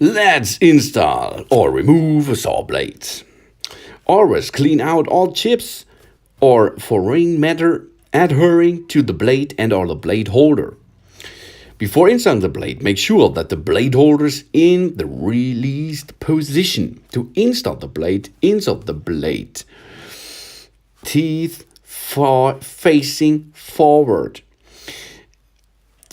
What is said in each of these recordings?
Let's install or remove a saw blade. Always clean out all chips or foreign matter adhering to the blade and or the blade holder. Before installing the blade, make sure that the blade holder is in the released position. To install the blade, insert the blade teeth facing forward.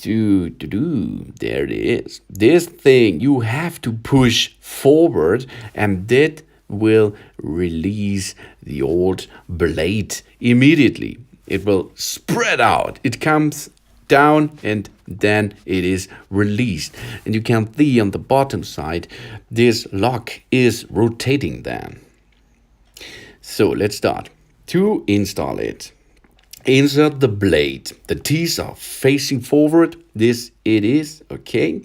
There it is. This thing you have to push forward, and that will release the old blade immediately. It will spread out. It comes down and then it is released. And you can see on the bottom side, this lock is rotating then. So let's start. To install it, insert the blade. The teeth are facing forward. This it is, okay,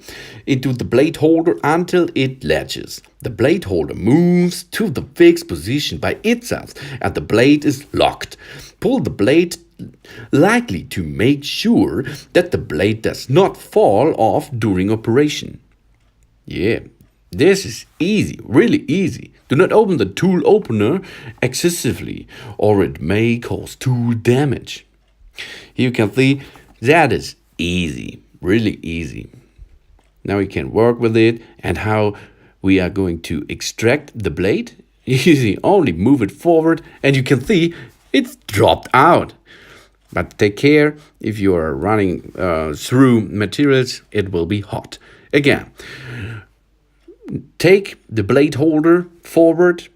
into the blade holder until it latches. The blade holder moves to the fixed position by itself and the blade is locked. Pull the blade lightly to make sure that the blade does not fall off during operation. Yeah, this is easy, really easy. Do not open the tool opener excessively or it may cause tool damage. You can see that is easy, really easy. Now we can work with it, and how we are going to extract the blade. Easy, only move it forward and you can see it's dropped out. But take care, if you are running through materials, it will be hot. Again, take the blade holder forward,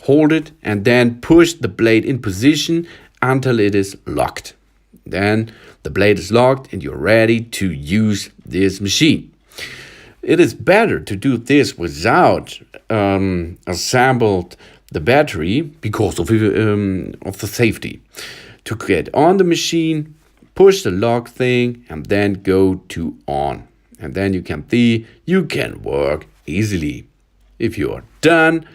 hold it, and then push the blade in position until it is locked. Then the blade is locked and you're ready to use this machine. It is better to do this without assembled the battery because of the safety. To get on the machine, push the lock thing and then go to on. And then you can see you can work easily. If you are done,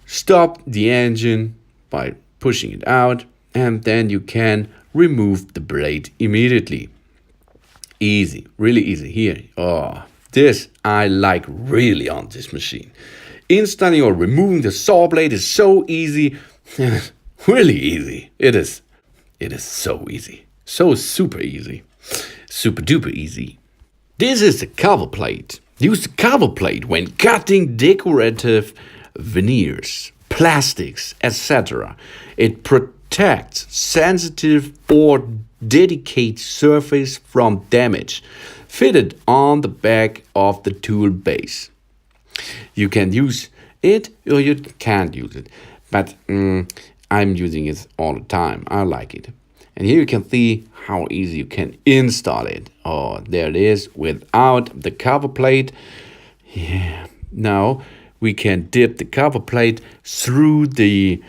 stop the engine by pushing it out and then you can remove the blade immediately. Easy, really easy here. Oh, this I like really on this machine. Installing or removing the saw blade is so easy. Really easy. It is so easy. So super easy. Super duper easy. This is the cover plate. Use the cover plate when cutting decorative veneers, plastics, etc. It protects sensitive or delicate surface from damage. Fitted on the back of the tool base. You can use it or you can't use it, but I'm using it all the time. I like it. And here you can see how easy you can install it. Oh, there it is without the cover plate. Yeah. Now we can dip the cover plate through the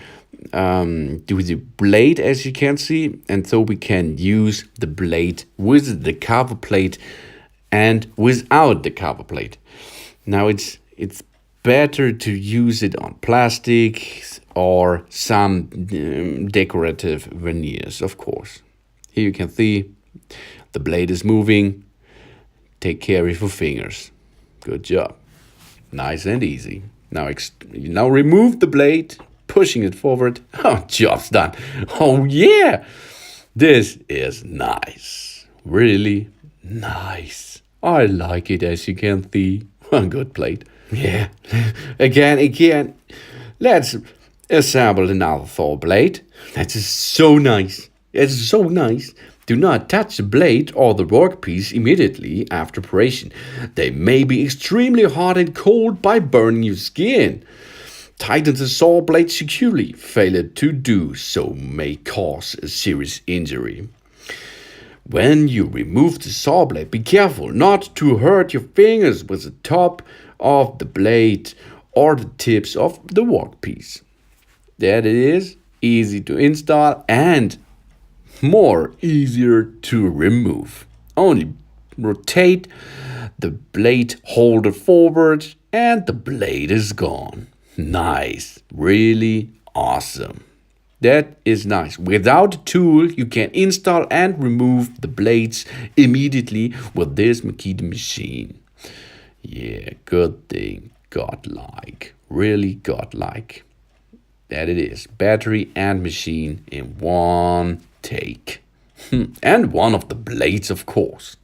blade, as you can see, and so we can use the blade with the cover plate and without the cover plate. Now it's better to use it on plastic or some decorative veneers, of course. Here you can see the blade is moving. Take care of your fingers. Good job. Nice and easy. Now remove the blade, pushing it forward. Oh, job's done. Oh yeah, this is nice. Really nice. I like it, as you can see. One good plate. Yeah. Again. Let's assemble another saw blade. That is so nice. It's so nice. Do not touch the blade or the workpiece immediately after operation. They may be extremely hot and cold by burning your skin. Tighten the saw blade securely. Failure to do so may cause a serious injury. When you remove the saw blade, be careful not to hurt your fingers with the top of the blade or the tips of the workpiece. There it is, easy to install and more easier to remove. Only rotate the blade holder forward and the blade is gone. Nice, really awesome. That is nice. Without a tool, you can install and remove the blades immediately with this Makita machine. Yeah, good thing. Godlike. Really godlike. That it is. Battery and machine in one take. And one of the blades, of course.